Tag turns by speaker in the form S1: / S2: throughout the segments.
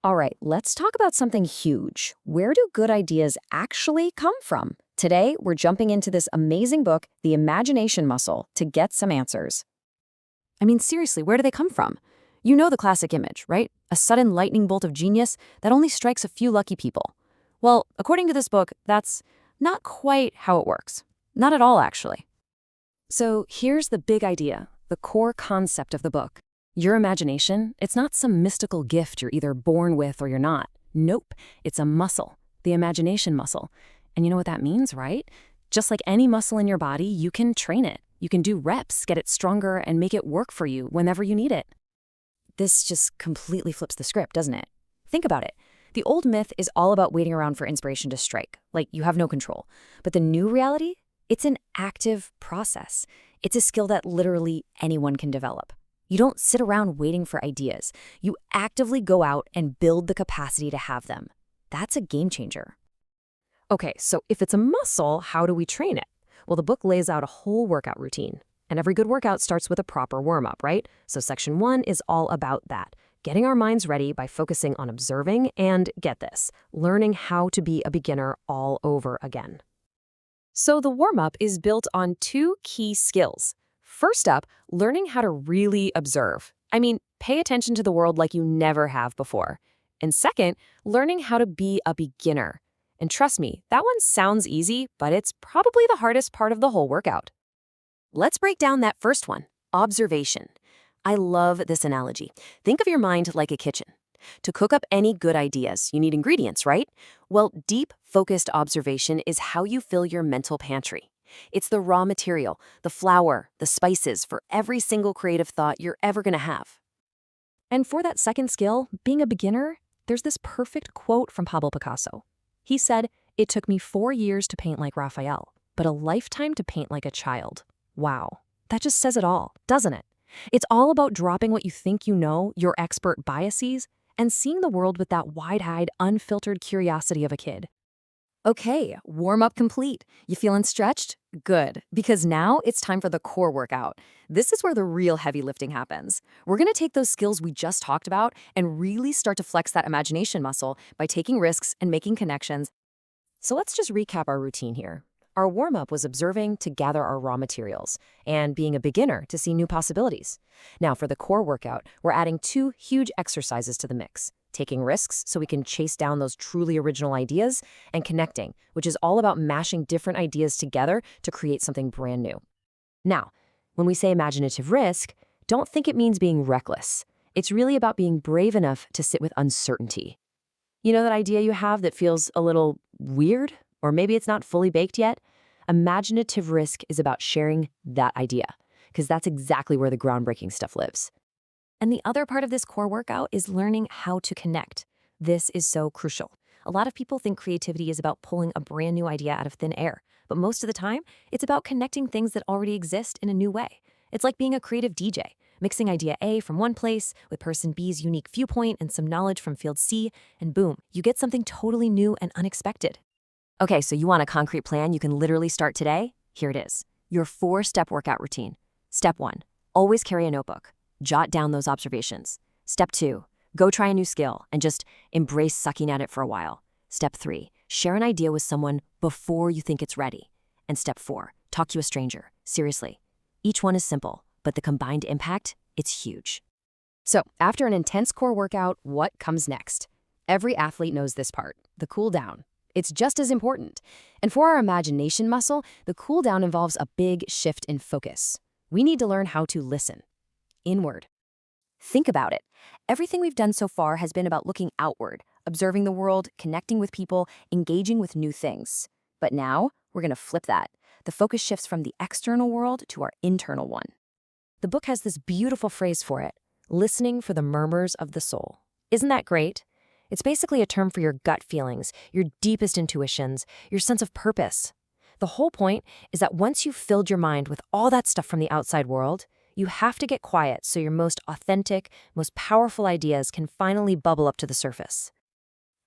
S1: All right, let's talk about something huge. Where do good ideas actually come from? Today, we're jumping into this amazing book, The Imagination Muscle, to get some answers.
S2: I mean, seriously, where do they come from? You know the classic image, right? A sudden lightning bolt of genius that only strikes a few lucky people. Well, according to this book, that's not quite how it works. Not at all, actually. So here's the big idea, the core concept of the book. Your imagination, it's not some mystical gift you're either born with or you're not. Nope, it's a muscle, the imagination muscle. And you know what that means, right? Just like any muscle in your body, you can train it. You can do reps, get it stronger, and make it work for you whenever you need it. This just completely flips the script, doesn't it? Think about it. The old myth is all about waiting around for inspiration to strike, like you have no control. But the new reality? It's an active process. It's a skill that literally anyone can develop. You don't sit around waiting for ideas. You actively go out and build the capacity to have them. That's a game changer. Okay, so if it's a muscle, how do we train it? Well, the book lays out a whole workout routine. And every good workout starts with a proper warm-up, right? So section 1 is all about that. Getting our minds ready by focusing on observing and, get this, learning how to be a beginner all over again. So the warm-up is built on 2 key skills. First up, learning how to really observe. I mean, pay attention to the world like you never have before. And second, learning how to be a beginner. And trust me, that one sounds easy, but it's probably the hardest part of the whole workout. Let's break down that first one, observation. I love this analogy. Think of your mind like a kitchen. To cook up any good ideas, you need ingredients, right? Well, deep, focused observation is how you fill your mental pantry. It's the raw material, the flour, the spices for every single creative thought you're ever going to have. And for that second skill, being a beginner, there's this perfect quote from Pablo Picasso. He said, "It took me 4 years to paint like Raphael, but a lifetime to paint like a child." Wow, that just says it all, doesn't it? It's all about dropping what you think you know, your expert biases, and seeing the world with that wide-eyed, unfiltered curiosity of a kid.
S1: Okay, warm-up complete. You feeling stretched? Good, because now it's time for the core workout. This is where the real heavy lifting happens. We're going to take those skills we just talked about and really start to flex that imagination muscle by taking risks and making connections. So let's just recap our routine here. Our warm-up was observing to gather our raw materials and being a beginner to see new possibilities. Now for the core workout, we're adding 2 huge exercises to the mix. Taking risks so we can chase down those truly original ideas, and connecting, which is all about mashing different ideas together to create something brand new. Now, when we say imaginative risk, don't think it means being reckless. It's really about being brave enough to sit with uncertainty. You know that idea you have that feels a little weird? Or maybe it's not fully baked yet? Imaginative risk is about sharing that idea, because that's exactly where the groundbreaking stuff lives. And the other part of this core workout is learning how to connect. This is so crucial. A lot of people think creativity is about pulling a brand new idea out of thin air, but most of the time, it's about connecting things that already exist in a new way. It's like being a creative DJ, mixing idea A from one place with person B's unique viewpoint and some knowledge from field C, and boom, you get something totally new and unexpected. Okay, so you want a concrete plan you can literally start today? Here it is. Your 4-step workout routine. Step 1, always carry a notebook. Jot down those observations. Step 2, go try a new skill and just embrace sucking at it for a while. Step 3, share an idea with someone before you think it's ready. And step 4, talk to a stranger. Seriously. Each one is simple, but the combined impact, it's huge. So, after an intense core workout, what comes next? Every athlete knows this part, the cool down. It's just as important. And for our imagination muscle, the cool down involves a big shift in focus. We need to learn how to listen. Inward. Think about it. Everything we've done so far has been about looking outward, observing the world, connecting with people, engaging with new things. But now, we're going to flip that. The focus shifts from the external world to our internal one. The book has this beautiful phrase for it, listening for the murmurs of the soul. Isn't that great? It's basically a term for your gut feelings, your deepest intuitions, your sense of purpose. The whole point is that once you've filled your mind with all that stuff from the outside world, you have to get quiet so your most authentic, most powerful ideas can finally bubble up to the surface.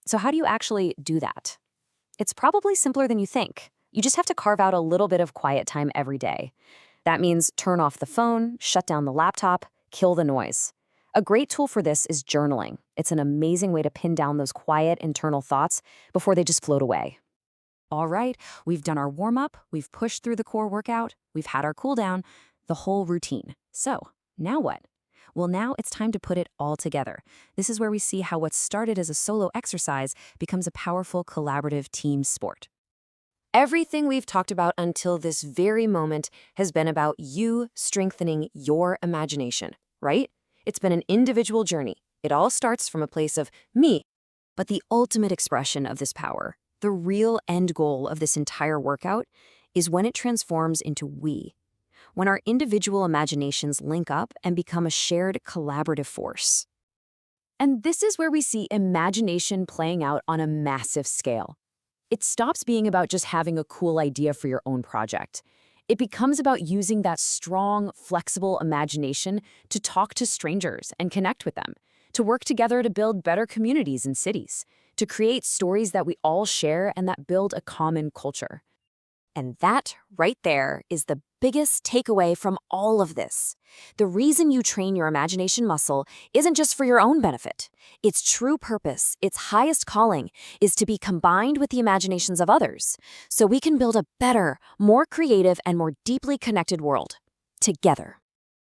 S1: So how do you actually do that? It's probably simpler than you think. You just have to carve out a little bit of quiet time every day. That means turn off the phone, shut down the laptop, kill the noise. A great tool for this is journaling, It's an amazing way to pin down those quiet internal thoughts before they just float away. All right, we've done our warm-up, we've pushed through the core workout, we've had our cool down, the whole routine. So, now what? Well, now it's time to put it all together. This is where we see how what started as a solo exercise becomes a powerful collaborative team sport. Everything we've talked about until this very moment has been about you strengthening your imagination, right? It's been an individual journey. It all starts from a place of me. But the ultimate expression of this power, the real end goal of this entire workout, is when it transforms into we. When our individual imaginations link up and become a shared collaborative force. And this is where we see imagination playing out on a massive scale. It stops being about just having a cool idea for your own project. It becomes about using that strong, flexible imagination to talk to strangers and connect with them, to work together to build better communities and cities, to create stories that we all share and that build a common culture. And that, right there, is the biggest takeaway from all of this. The reason you train your imagination muscle isn't just for your own benefit. Its true purpose, its highest calling, is to be combined with the imaginations of others, so we can build a better, more creative, and more deeply connected world. Together.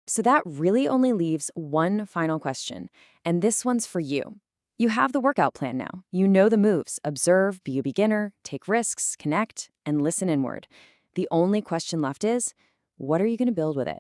S1: So that really only leaves one final question, and this one's for you. You have the workout plan now. You know the moves. Observe, be a beginner, take risks, connect, and listen inward. The only question left is, what are you going to build with it?